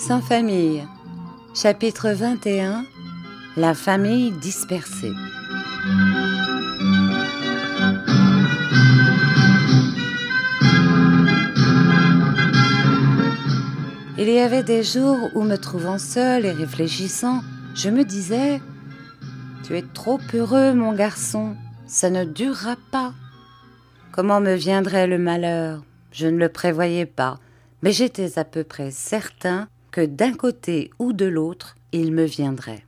Sans famille. Chapitre 21. La famille dispersée. Il y avait des jours où, me trouvant seule et réfléchissant, je me disais « Tu es trop heureux, mon garçon, ça ne durera pas. » Comment me viendrait le malheur? Je ne le prévoyais pas, mais j'étais à peu près certain que d'un côté ou de l'autre, il me viendrait.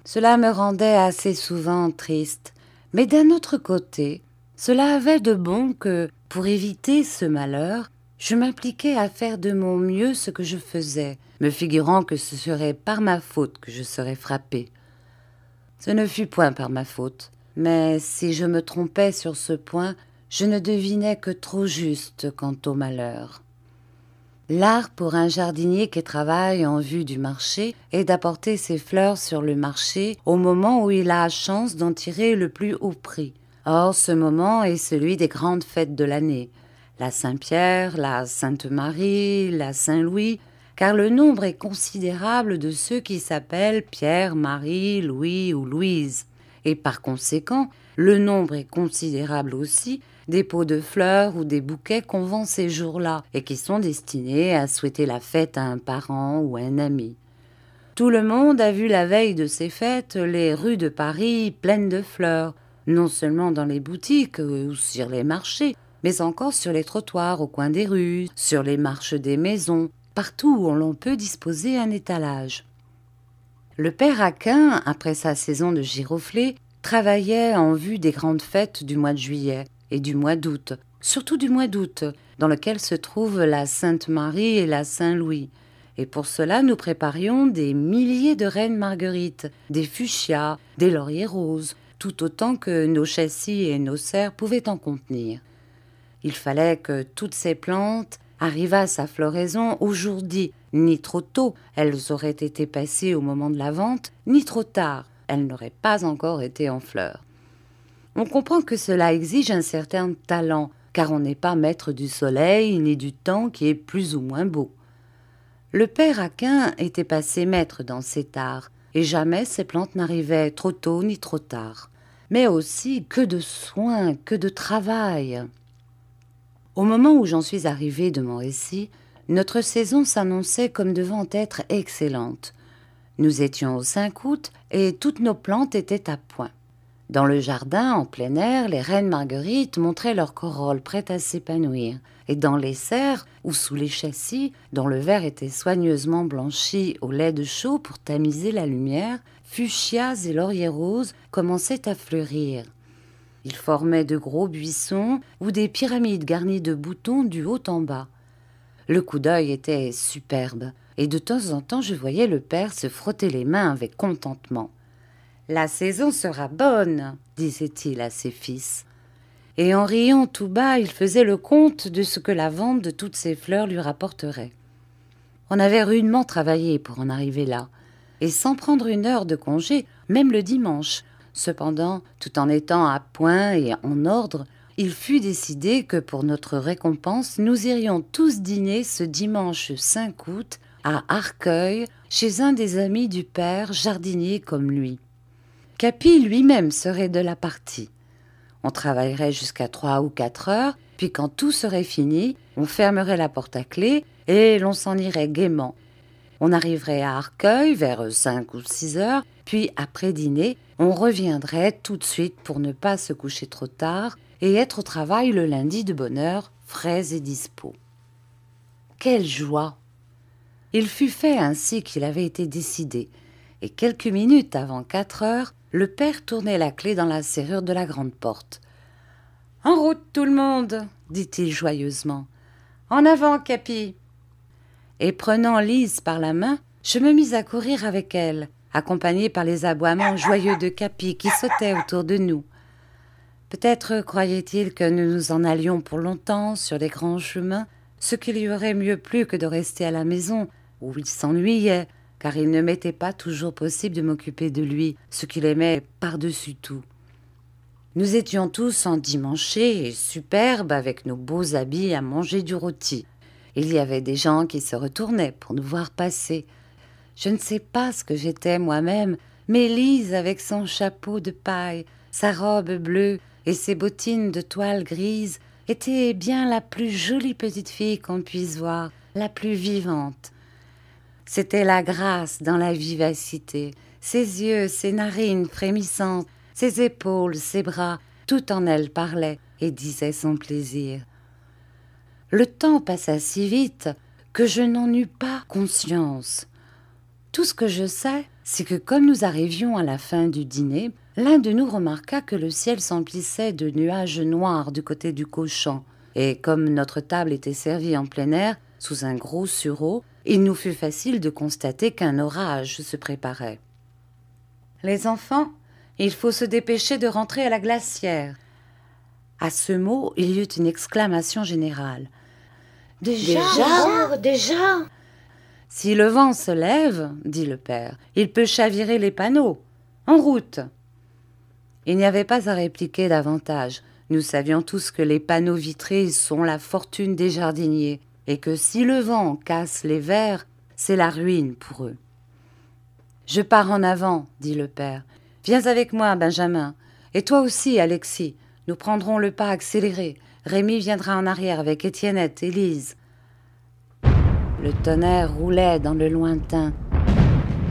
Cela me rendait assez souvent triste, mais d'un autre côté, cela avait de bon que, pour éviter ce malheur, je m'impliquais à faire de mon mieux ce que je faisais, me figurant que ce serait par ma faute que je serais frappée. Ce ne fut point par ma faute, mais si je me trompais sur ce point, je ne devinais que trop juste quant au malheur. L'art pour un jardinier qui travaille en vue du marché est d'apporter ses fleurs sur le marché au moment où il a chance d'en tirer le plus haut prix. Or, ce moment est celui des grandes fêtes de l'année, la Saint-Pierre, la Sainte-Marie, la Saint-Louis, car le nombre est considérable de ceux qui s'appellent Pierre, Marie, Louis ou Louise. Et par conséquent, le nombre est considérable aussi des pots de fleurs ou des bouquets qu'on vend ces jours-là et qui sont destinés à souhaiter la fête à un parent ou à un ami. Tout le monde a vu la veille de ces fêtes les rues de Paris pleines de fleurs, non seulement dans les boutiques ou sur les marchés, mais encore sur les trottoirs au coin des rues, sur les marches des maisons, partout où l'on peut disposer un étalage. Le père Aquin, après sa saison de giroflées, travaillait en vue des grandes fêtes du mois de juillet et du mois d'août, surtout du mois d'août, dans lequel se trouvent la Sainte-Marie et la Saint-Louis. Et pour cela, nous préparions des milliers de reines marguerites, des fuchsias, des lauriers roses, tout autant que nos châssis et nos serres pouvaient en contenir. Il fallait que toutes ces plantes arrivassent à floraison au jour dit, ni trop tôt, elles auraient été passées au moment de la vente, ni trop tard, elles n'auraient pas encore été en fleurs. On comprend que cela exige un certain talent, car on n'est pas maître du soleil ni du temps qui est plus ou moins beau. Le père Aquin était passé maître dans cet art, et jamais ces plantes n'arrivaient trop tôt ni trop tard. Mais aussi, que de soins, que de travail! Au moment où j'en suis arrivée de mon récit, notre saison s'annonçait comme devant être excellente. Nous étions au 5 août et toutes nos plantes étaient à point. Dans le jardin, en plein air, les reines marguerites montraient leurs corolles prêtes à s'épanouir. Et dans les serres, ou sous les châssis, dont le verre était soigneusement blanchi au lait de chaux pour tamiser la lumière, fuchsias et lauriers roses commençaient à fleurir. Ils formaient de gros buissons ou des pyramides garnies de boutons du haut en bas. Le coup d'œil était superbe, et de temps en temps je voyais le père se frotter les mains avec contentement. « La saison sera bonne, » disait-il à ses fils. Et en riant tout bas, il faisait le compte de ce que la vente de toutes ces fleurs lui rapporterait. On avait rudement travaillé pour en arriver là, et sans prendre une heure de congé, même le dimanche. Cependant, tout en étant à point et en ordre, il fut décidé que pour notre récompense, nous irions tous dîner ce dimanche 5 août à Arcueil, chez un des amis du père, jardinier comme lui. Capi lui-même serait de la partie. On travaillerait jusqu'à 3 ou 4 heures, puis quand tout serait fini, on fermerait la porte à clé et l'on s'en irait gaiement. On arriverait à Arcueil vers 5 ou 6 heures, puis après dîner, on reviendrait tout de suite pour ne pas se coucher trop tard et être au travail le lundi de bonne heure, frais et dispos. Quelle joie! Il fut fait ainsi qu'il avait été décidé, et quelques minutes avant 4 heures, le père tournait la clé dans la serrure de la grande porte. « En route, tout le monde !» dit-il joyeusement. « En avant, Capi !» Et prenant Lise par la main, je me mis à courir avec elle, accompagnée par les aboiements joyeux de Capi qui sautait autour de nous. Peut-être croyait-il que nous nous en allions pour longtemps sur les grands chemins, ce qui lui aurait mieux plu que de rester à la maison, où il s'ennuyait, car il ne m'était pas toujours possible de m'occuper de lui, ce qu'il aimait par-dessus tout. Nous étions tous endimanchés et superbes avec nos beaux habits à manger du rôti. Il y avait des gens qui se retournaient pour nous voir passer. Je ne sais pas ce que j'étais moi-même, mais Lise, avec son chapeau de paille, sa robe bleue et ses bottines de toile grise, était bien la plus jolie petite fille qu'on puisse voir, la plus vivante. C'était la grâce dans la vivacité, ses yeux, ses narines frémissantes, ses épaules, ses bras, tout en elle parlait et disait son plaisir. Le temps passa si vite que je n'en eus pas conscience. Tout ce que je sais, c'est que comme nous arrivions à la fin du dîner, l'un de nous remarqua que le ciel s'emplissait de nuages noirs du côté du cochon, et comme notre table était servie en plein air, sous un gros sureau, il nous fut facile de constater qu'un orage se préparait. « Les enfants, il faut se dépêcher de rentrer à la glacière. » À ce mot, il y eut une exclamation générale. « Déjà !» Si le vent se lève, dit le père, il peut chavirer les panneaux. En route. Il n'y avait pas à répliquer davantage. Nous savions tous que les panneaux vitrés sont la fortune des jardiniers et que si le vent casse les verres, c'est la ruine pour eux. Je pars en avant, dit le père. Viens avec moi, Benjamin. Et toi aussi, Alexis. Nous prendrons le pas accéléré. Rémi viendra en arrière avec Étiennette et Lise. Le tonnerre roulait dans le lointain,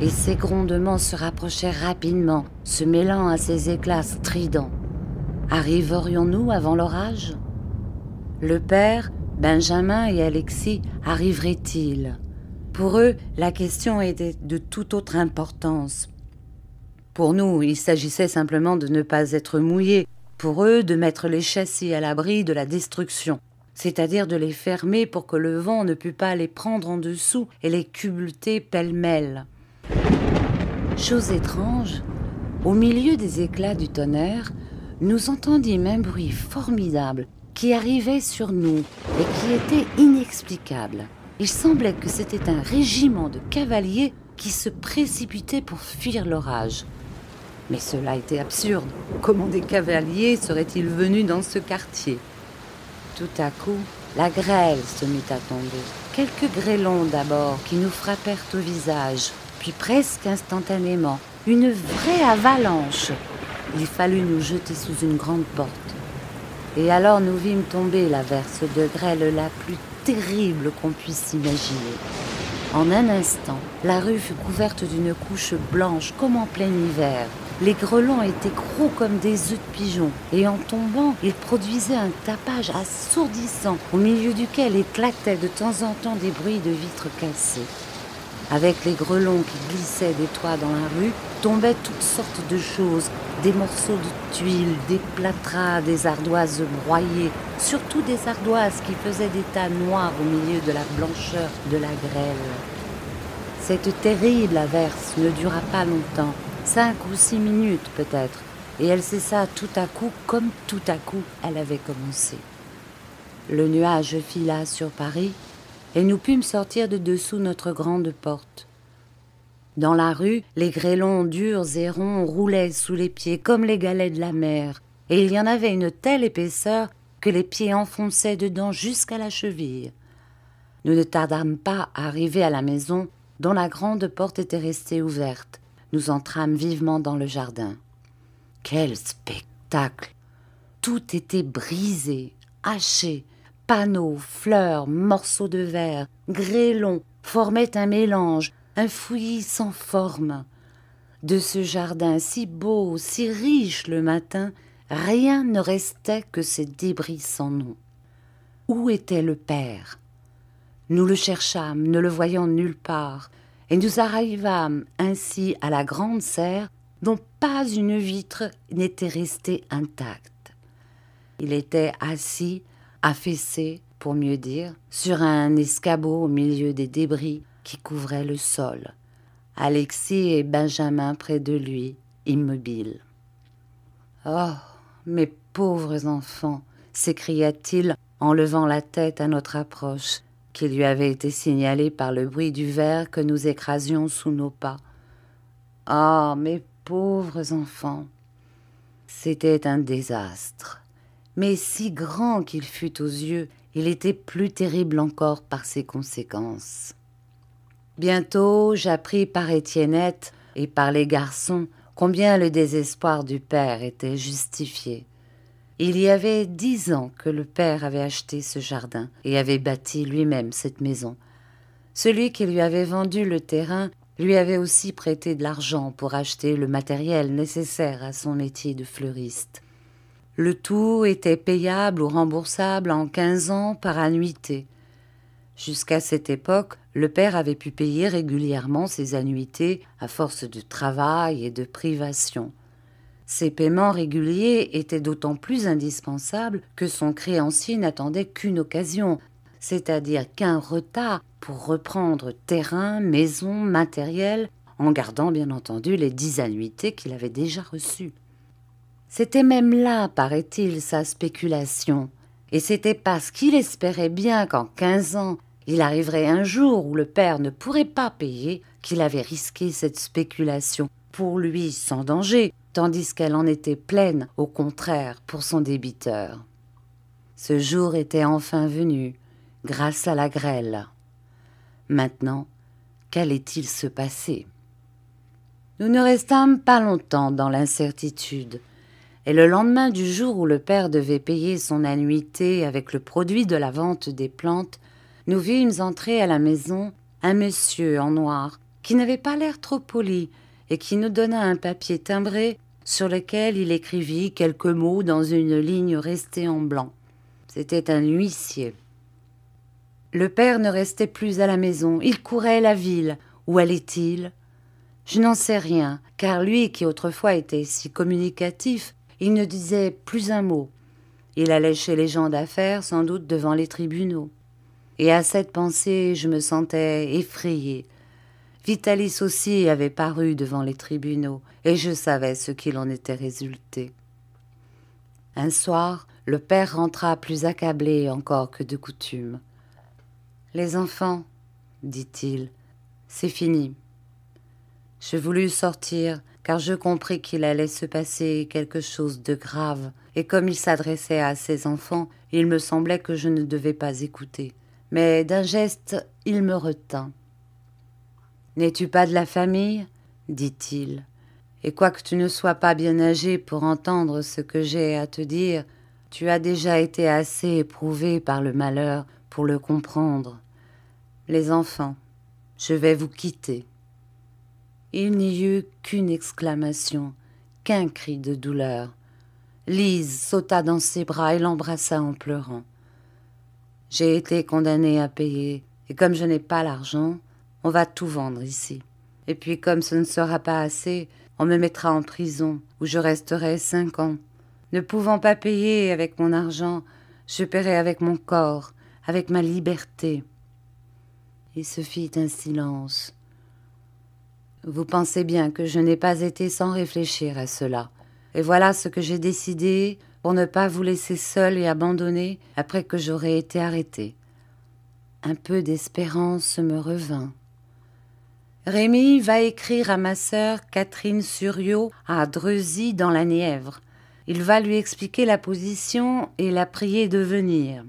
et ses grondements se rapprochaient rapidement, se mêlant à ses éclats stridents. Arriverions-nous avant l'orage? Le père, Benjamin et Alexis arriveraient-ils? Pour eux, la question était de toute autre importance. Pour nous, il s'agissait simplement de ne pas être mouillés. Pour eux, de mettre les châssis à l'abri de la destruction, c'est-à-dire de les fermer pour que le vent ne pût pas les prendre en dessous et les culbuter pêle-mêle. Chose étrange, au milieu des éclats du tonnerre, nous entendîmes un bruit formidable qui arrivait sur nous et qui était inexplicable. Il semblait que c'était un régiment de cavaliers qui se précipitait pour fuir l'orage. Mais cela était absurde. Comment des cavaliers seraient-ils venus dans ce quartier ? Tout à coup, la grêle se mit à tomber. Quelques grêlons d'abord qui nous frappèrent au visage, puis presque instantanément, une vraie avalanche. Il fallut nous jeter sous une grande porte. Et alors nous vîmes tomber l'averse de grêle la plus terrible qu'on puisse imaginer. En un instant, la rue fut couverte d'une couche blanche comme en plein hiver. Les grêlons étaient gros comme des œufs de pigeon, et en tombant, ils produisaient un tapage assourdissant, au milieu duquel éclataient de temps en temps des bruits de vitres cassées. Avec les grêlons qui glissaient des toits dans la rue, tombaient toutes sortes de choses, des morceaux de tuiles, des plâtras, des ardoises broyées, surtout des ardoises qui faisaient des tas noirs au milieu de la blancheur de la grêle. Cette terrible averse ne dura pas longtemps, 5 ou 6 minutes peut-être, et elle cessa tout à coup comme tout à coup elle avait commencé. Le nuage fila sur Paris, et nous pûmes sortir de dessous notre grande porte. Dans la rue, les grêlons durs et ronds roulaient sous les pieds comme les galets de la mer, et il y en avait une telle épaisseur que les pieds enfonçaient dedans jusqu'à la cheville. Nous ne tardâmes pas à arriver à la maison, dont la grande porte était restée ouverte. Nous entrâmes vivement dans le jardin. Quel spectacle! Tout était brisé, haché. Panneaux, fleurs, morceaux de verre, grêlons formaient un mélange, un fouillis sans forme. De ce jardin si beau, si riche le matin, rien ne restait que ces débris sans nom. Où était le père? Nous le cherchâmes, ne le voyant nulle part, et nous arrivâmes ainsi à la grande serre dont pas une vitre n'était restée intacte. Il était assis, affaissé, pour mieux dire, sur un escabeau au milieu des débris qui couvraient le sol. Alexis et Benjamin près de lui, immobiles. « Oh, mes pauvres enfants !» s'écria-t-il en levant la tête à notre approche, qui lui avait été signalée par le bruit du verre que nous écrasions sous nos pas. « Oh, mes pauvres enfants !» C'était un désastre. Mais si grand qu'il fût aux yeux il était plus terrible encore par ses conséquences. Bientôt, j'appris par Étiennette et par les garçons combien le désespoir du père était justifié. Il y avait 10 ans que le père avait acheté ce jardin et avait bâti lui-même cette maison. Celui qui lui avait vendu le terrain lui avait aussi prêté de l'argent pour acheter le matériel nécessaire à son métier de fleuriste. Le tout était payable ou remboursable en 15 ans par annuité. Jusqu'à cette époque, le père avait pu payer régulièrement ses annuités à force de travail et de privation. Ces paiements réguliers étaient d'autant plus indispensables que son créancier n'attendait qu'une occasion, c'est-à-dire qu'un retard pour reprendre terrain, maison, matériel, en gardant bien entendu les 10 annuités qu'il avait déjà reçues. C'était même là, paraît-il, sa spéculation, et c'était parce qu'il espérait bien qu'en 15 ans, il arriverait un jour où le père ne pourrait pas payer qu'il avait risqué cette spéculation, pour lui sans danger, tandis qu'elle en était pleine, au contraire, pour son débiteur. Ce jour était enfin venu, grâce à la grêle. Maintenant, qu'allait-il se passer? Nous ne restâmes pas longtemps dans l'incertitude, et le lendemain du jour où le père devait payer son annuité avec le produit de la vente des plantes, nous vîmes entrer à la maison un monsieur en noir qui n'avait pas l'air trop poli et qui nous donna un papier timbré sur lequel il écrivit quelques mots dans une ligne restée en blanc. C'était un huissier. Le père ne restait plus à la maison, il courait la ville. Où allait-il? Je n'en sais rien, car lui qui autrefois était si communicatif, il ne disait plus un mot. Il allait chez les gens d'affaires, sans doute devant les tribunaux. Et à cette pensée, je me sentais effrayée. Vitalis aussi avait paru devant les tribunaux, et je savais ce qu'il en était résulté. Un soir, le père rentra plus accablé encore que de coutume. « Les enfants, dit-il, c'est fini. » Je voulus sortir, car je compris qu'il allait se passer quelque chose de grave, et comme il s'adressait à ses enfants, il me semblait que je ne devais pas écouter. Mais d'un geste, il me retint. « N'es-tu pas de la famille ?» dit-il. « Et quoique tu ne sois pas bien âgé pour entendre ce que j'ai à te dire, tu as déjà été assez éprouvé par le malheur pour le comprendre. Les enfants, je vais vous quitter. » Il n'y eut qu'une exclamation, qu'un cri de douleur. Lise sauta dans ses bras et l'embrassa en pleurant. J'ai été condamnée à payer, et comme je n'ai pas l'argent, on va tout vendre ici. Et puis comme ce ne sera pas assez, on me mettra en prison, où je resterai 5 ans. Ne pouvant pas payer avec mon argent, je paierai avec mon corps, avec ma liberté. Il se fit un silence. Vous pensez bien que je n'ai pas été sans réfléchir à cela. Et voilà ce que j'ai décidé pour ne pas vous laisser seul et abandonné après que j'aurai été arrêté. Un peu d'espérance me revint. Rémy va écrire à ma sœur Catherine Suriot à Dreuzy dans la Nièvre. Il va lui expliquer la position et la prier de venir.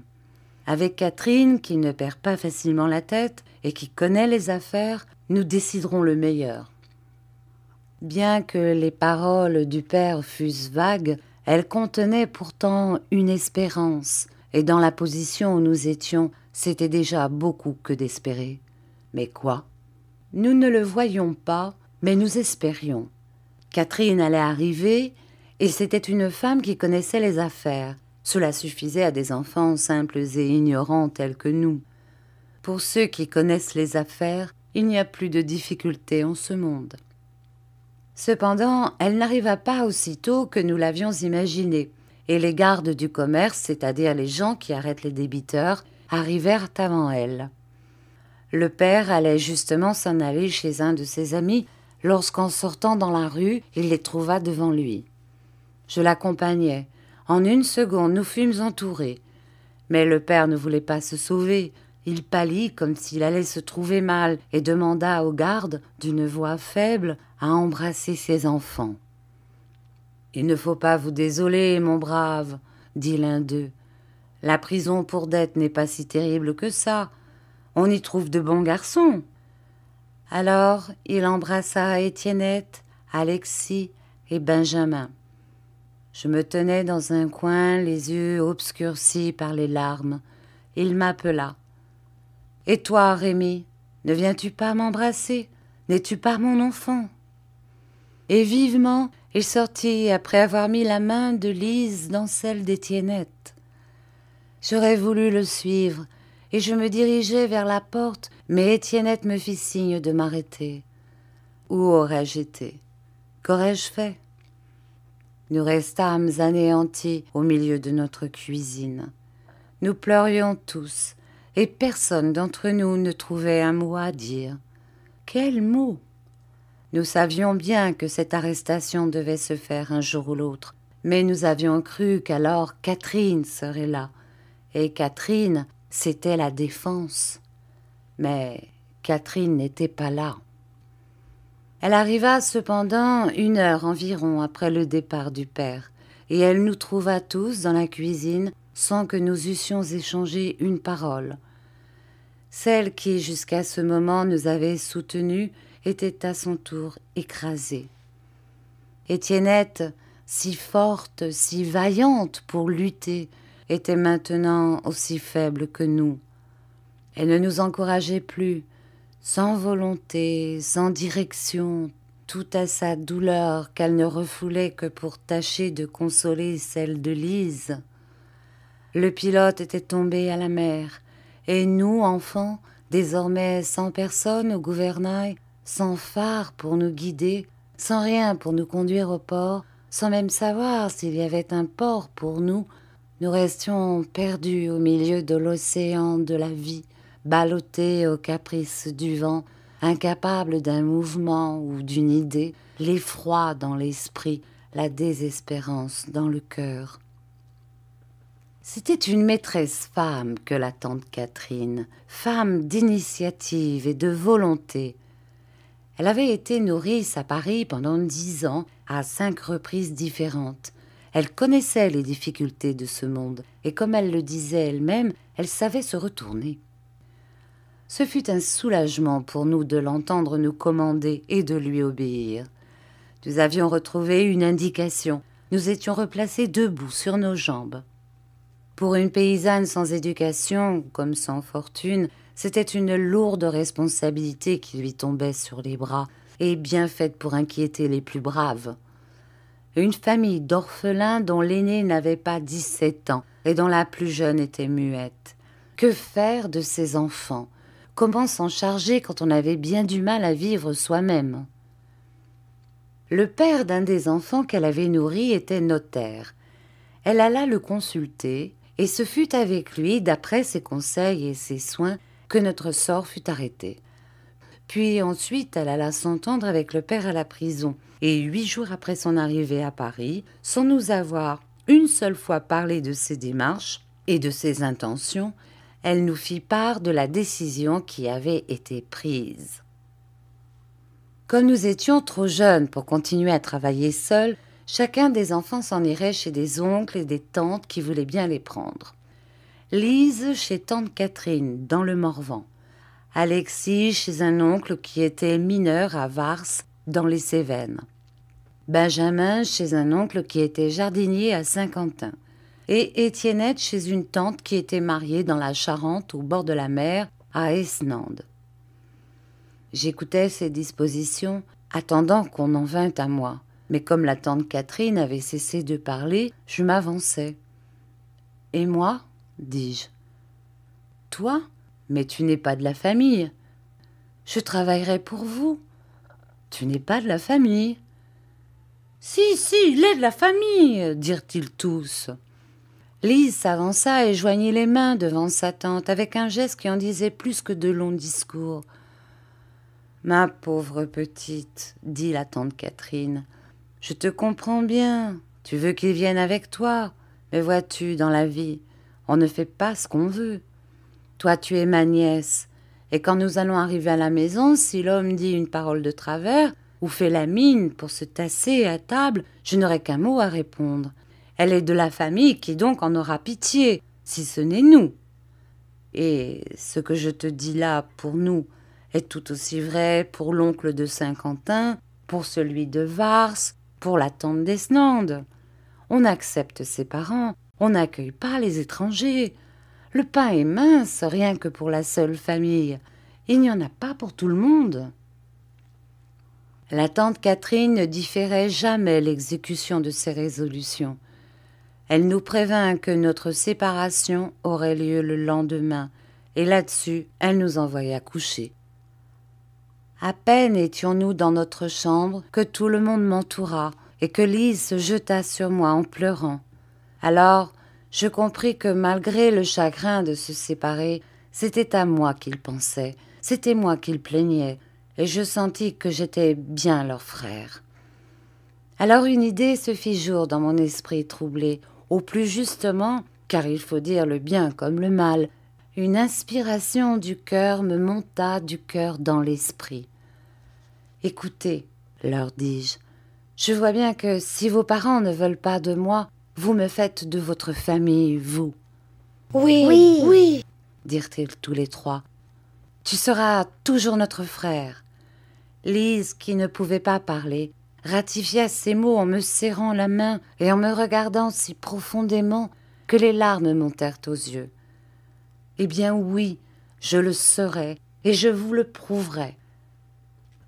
Avec Catherine, qui ne perd pas facilement la tête et qui connaît les affaires, nous déciderons le meilleur. Bien que les paroles du père fussent vagues, elles contenaient pourtant une espérance, et dans la position où nous étions, c'était déjà beaucoup que d'espérer. Mais quoi? Nous ne le voyions pas, mais nous espérions. Catherine allait arriver, et c'était une femme qui connaissait les affaires. Cela suffisait à des enfants simples et ignorants tels que nous. Pour ceux qui connaissent les affaires, il n'y a plus de difficultés en ce monde. Cependant, elle n'arriva pas aussitôt que nous l'avions imaginé, et les gardes du commerce, c'est-à-dire les gens qui arrêtent les débiteurs, arrivèrent avant elle. Le père allait justement s'en aller chez un de ses amis, lorsqu'en sortant dans la rue, il les trouva devant lui. Je l'accompagnai. En 1 seconde, nous fûmes entourés. Mais le père ne voulait pas se sauver. Il pâlit comme s'il allait se trouver mal et demanda aux gardes, d'une voix faible, à embrasser ses enfants. « Il ne faut pas vous désoler, mon brave, dit l'un d'eux. La prison pour dette n'est pas si terrible que ça. On y trouve de bons garçons. » Alors il embrassa Étiennette, Alexis et Benjamin. Je me tenais dans un coin, les yeux obscurcis par les larmes. Il m'appela. « Et toi, Rémi, ne viens-tu pas m'embrasser? N'es-tu pas mon enfant ?» Et vivement, il sortit après avoir mis la main de Lise dans celle d'Étiennette. J'aurais voulu le suivre, et je me dirigeais vers la porte, mais Étiennette me fit signe de m'arrêter. Où aurais-je été? Qu'aurais-je fait? Nous restâmes anéantis au milieu de notre cuisine. Nous pleurions tous, et personne d'entre nous ne trouvait un mot à dire. Quel mot? Nous savions bien que cette arrestation devait se faire un jour ou l'autre, mais nous avions cru qu'alors Catherine serait là, et Catherine, c'était la défense. Mais Catherine n'était pas là. Elle arriva cependant 1 heure environ après le départ du père, et elle nous trouva tous dans la cuisine sans que nous eussions échangé une parole. Celle qui, jusqu'à ce moment, nous avait soutenus était à son tour écrasée. Étiennette, si forte, si vaillante pour lutter, était maintenant aussi faible que nous. Elle ne nous encourageait plus, sans volonté, sans direction, tout à sa douleur qu'elle ne refoulait que pour tâcher de consoler celle de Lise. Le pilote était tombé à la mer, et nous, enfants, désormais sans personne au gouvernail, sans phare pour nous guider, sans rien pour nous conduire au port, sans même savoir s'il y avait un port pour nous, nous restions perdus au milieu de l'océan de la vie, ballottés aux caprices du vent, incapables d'un mouvement ou d'une idée, l'effroi dans l'esprit, la désespérance dans le cœur. C'était une maîtresse femme que la tante Catherine, femme d'initiative et de volonté. Elle avait été nourrice à Paris pendant 10 ans, à 5 reprises différentes. Elle connaissait les difficultés de ce monde, et comme elle le disait elle-même, elle savait se retourner. Ce fut un soulagement pour nous de l'entendre nous commander et de lui obéir. Nous avions retrouvé une indication, nous étions replacés debout sur nos jambes. Pour une paysanne sans éducation, comme sans fortune, c'était une lourde responsabilité qui lui tombait sur les bras, et bien faite pour inquiéter les plus braves. Une famille d'orphelins dont l'aîné n'avait pas 17 ans et dont la plus jeune était muette. Que faire de ces enfants? Comment s'en charger quand on avait bien du mal à vivre soi-même? Le père d'un des enfants qu'elle avait nourri était notaire. Elle alla le consulter, et ce fut avec lui, d'après ses conseils et ses soins, que notre sort fut arrêté. Puis ensuite, elle alla s'entendre avec le père à la prison, et 8 jours après son arrivée à Paris, sans nous avoir une seule fois parlé de ses démarches et de ses intentions, elle nous fit part de la décision qui avait été prise. Comme nous étions trop jeunes pour continuer à travailler seuls, chacun des enfants s'en irait chez des oncles et des tantes qui voulaient bien les prendre. Lise chez tante Catherine, dans le Morvan. Alexis chez un oncle qui était mineur à Vars, dans les Cévennes. Benjamin chez un oncle qui était jardinier à Saint-Quentin. Et Étiennette chez une tante qui était mariée dans la Charente, au bord de la mer, à Esnandes. J'écoutais ces dispositions, attendant qu'on en vînt à moi. Mais comme la tante Catherine avait cessé de parler, je m'avançai. « Et moi ?» dis-je. « Toi ? Mais tu n'es pas de la famille. Je travaillerai pour vous. Tu n'es pas de la famille. »« Si, il est de la famille !» dirent-ils tous. Lise s'avança et joignit les mains devant sa tante avec un geste qui en disait plus que de longs discours. « Ma pauvre petite, dit la tante Catherine, je te comprends bien, tu veux qu'il vienne avec toi, mais vois-tu, dans la vie, on ne fait pas ce qu'on veut. Toi, tu es ma nièce, et quand nous allons arriver à la maison, si l'homme dit une parole de travers ou fait la mine pour se tasser à table, je n'aurai qu'un mot à répondre. Elle est de la famille qui donc en aura pitié. si ce n'est nous. Et ce que je te dis là pour nous est tout aussi vrai pour l'oncle de Saint-Quentin, pour celui de Vars, pour la tante d'Esnande. On accepte ses parents, on n'accueille pas les étrangers. Le pain est mince, rien que pour la seule famille. Il n'y en a pas pour tout le monde. La tante Catherine ne différait jamais l'exécution de ses résolutions. Elle nous prévint que notre séparation aurait lieu le lendemain, et là-dessus, elle nous envoya coucher. À peine étions-nous dans notre chambre que tout le monde m'entoura et que Lise se jeta sur moi en pleurant. Alors, je compris que malgré le chagrin de se séparer, c'était à moi qu'il pensait, c'était moi qu'il plaignait, et je sentis que j'étais bien leur frère. Alors une idée se fit jour dans mon esprit troublé, au plus justement, car il faut dire le bien comme le mal, une inspiration du cœur me monta du cœur dans l'esprit. « Écoutez, leur dis-je, je vois bien que si vos parents ne veulent pas de moi, vous me faites de votre famille, vous. »« Oui, dirent-ils tous les trois. « Tu seras toujours notre frère. » Lise, qui ne pouvait pas parler, ratifia ces mots en me serrant la main et en me regardant si profondément que les larmes montèrent aux yeux. « Eh bien oui, je le serai et je vous le prouverai. »«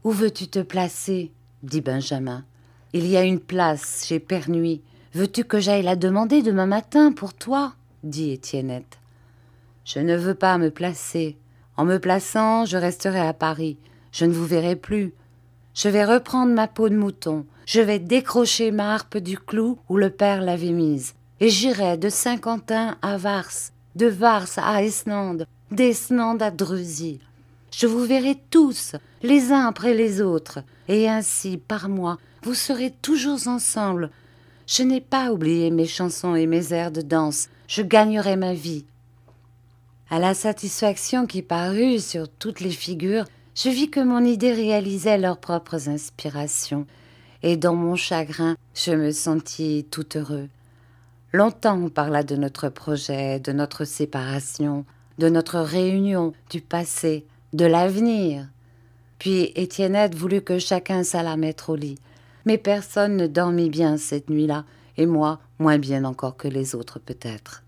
Où veux-tu te placer ?» dit Benjamin. « Il y a une place chez Pernuis. Veux-tu que j'aille la demander demain matin pour toi ?» dit Étiennette. « Je ne veux pas me placer. En me plaçant, je resterai à Paris. Je ne vous verrai plus. Je vais reprendre ma peau de mouton. Je vais décrocher ma harpe du clou où le père l'avait mise. Et j'irai de Saint-Quentin à Vars, de Vars à Esnande, d'Esnande à Drusy. Je vous verrai tous, les uns après les autres, et ainsi, par moi, vous serez toujours ensemble. Je n'ai pas oublié mes chansons et mes airs de danse. Je gagnerai ma vie. » À la satisfaction qui parut sur toutes les figures, je vis que mon idée réalisait leurs propres inspirations, et dans mon chagrin, je me sentis tout heureux. Longtemps on parla de notre projet, de notre séparation, de notre réunion, du passé, de l'avenir. Puis Étiennette voulut que chacun s'allât mettre au lit. Mais personne ne dormit bien cette nuit-là, et moi, moins bien encore que les autres peut-être.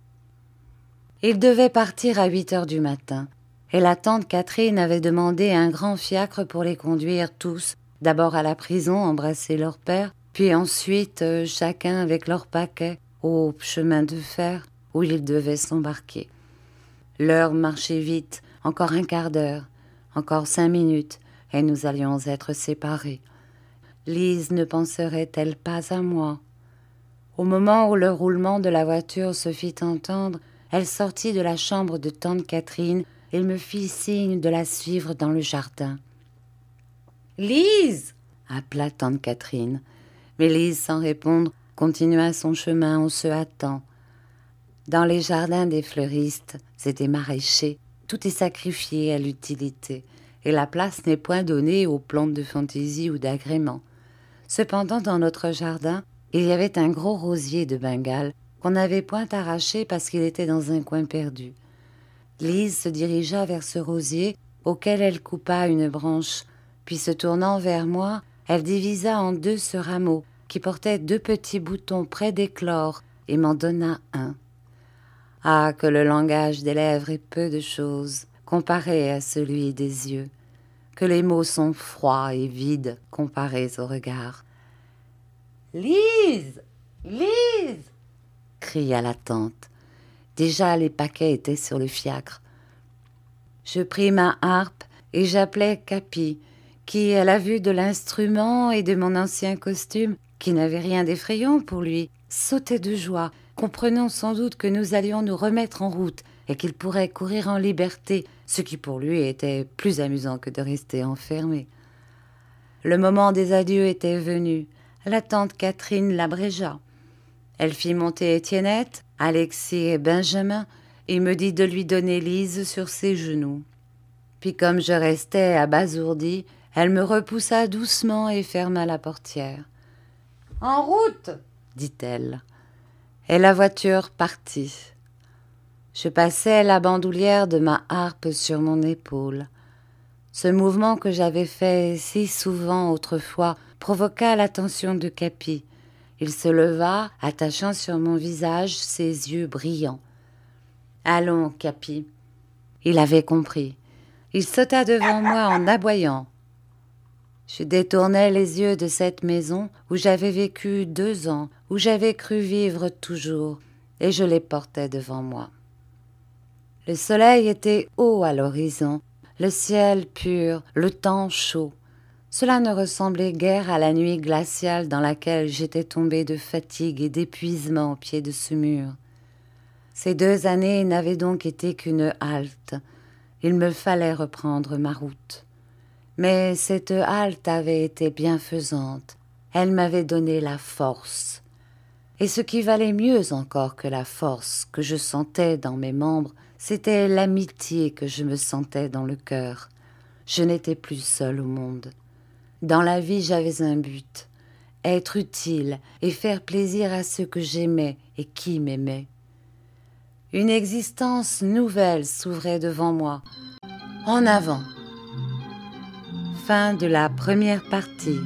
Il devait partir à 8 heures du matin, et la tante Catherine avait demandé un grand fiacre pour les conduire tous, d'abord à la prison embrasser leur père, puis ensuite chacun avec leur paquet au chemin de fer où ils devaient s'embarquer. L'heure marchait vite, encore un quart d'heure, encore 5 minutes, et nous allions être séparés. Lise ne penserait-elle pas à moi? Au moment où le roulement de la voiture se fit entendre, elle sortit de la chambre de tante Catherine et me fit signe de la suivre dans le jardin. « Lise !» appela tante Catherine. Mais Lise, sans répondre, continua son chemin en se hâtant. Dans les jardins des fleuristes et des maraîchers, tout est sacrifié à l'utilité, et la place n'est point donnée aux plantes de fantaisie ou d'agrément. Cependant, dans notre jardin, il y avait un gros rosier de Bengale qu'on n'avait point arraché parce qu'il était dans un coin perdu. Lise se dirigea vers ce rosier auquel elle coupa une branche, puis se tournant vers moi, elle divisa en deux ce rameau qui portait 2 petits boutons près d'éclore et m'en donna un. Ah, que le langage des lèvres est peu de choses comparé à celui des yeux, que les mots sont froids et vides comparés au regard. « Lise! Lise !» cria la tante. Déjà les paquets étaient sur le fiacre. Je pris ma harpe et j'appelai Capi, qui, à la vue de l'instrument et de mon ancien costume, qui n'avait rien d'effrayant pour lui, sautait de joie, comprenant sans doute que nous allions nous remettre en route et qu'il pourrait courir en liberté, ce qui pour lui était plus amusant que de rester enfermé. Le moment des adieux était venu. La tante Catherine l'abrégea. Elle fit monter Étiennette, Alexis et Benjamin et me dit de lui donner Lise sur ses genoux. Puis comme je restais abasourdie, elle me repoussa doucement et ferma la portière. « En route !» dit-elle. Et la voiture partit. Je passais la bandoulière de ma harpe sur mon épaule. Ce mouvement que j'avais fait si souvent autrefois provoqua l'attention de Capi. Il se leva, attachant sur mon visage ses yeux brillants. « Allons, Capi !» Il avait compris. Il sauta devant moi en aboyant. Je détournai les yeux de cette maison où j'avais vécu 2 ans, où j'avais cru vivre toujours, et je les portais devant moi. Le soleil était haut à l'horizon, le ciel pur, le temps chaud. Cela ne ressemblait guère à la nuit glaciale dans laquelle j'étais tombée de fatigue et d'épuisement au pied de ce mur. Ces 2 années n'avaient donc été qu'une halte. Il me fallait reprendre ma route. Mais cette halte avait été bienfaisante. Elle m'avait donné la force. Et ce qui valait mieux encore que la force que je sentais dans mes membres, c'était l'amitié que je me sentais dans le cœur. Je n'étais plus seule au monde. Dans la vie, j'avais un but, être utile et faire plaisir à ceux que j'aimais et qui m'aimaient. Une existence nouvelle s'ouvrait devant moi. En avant. Fin de la première partie.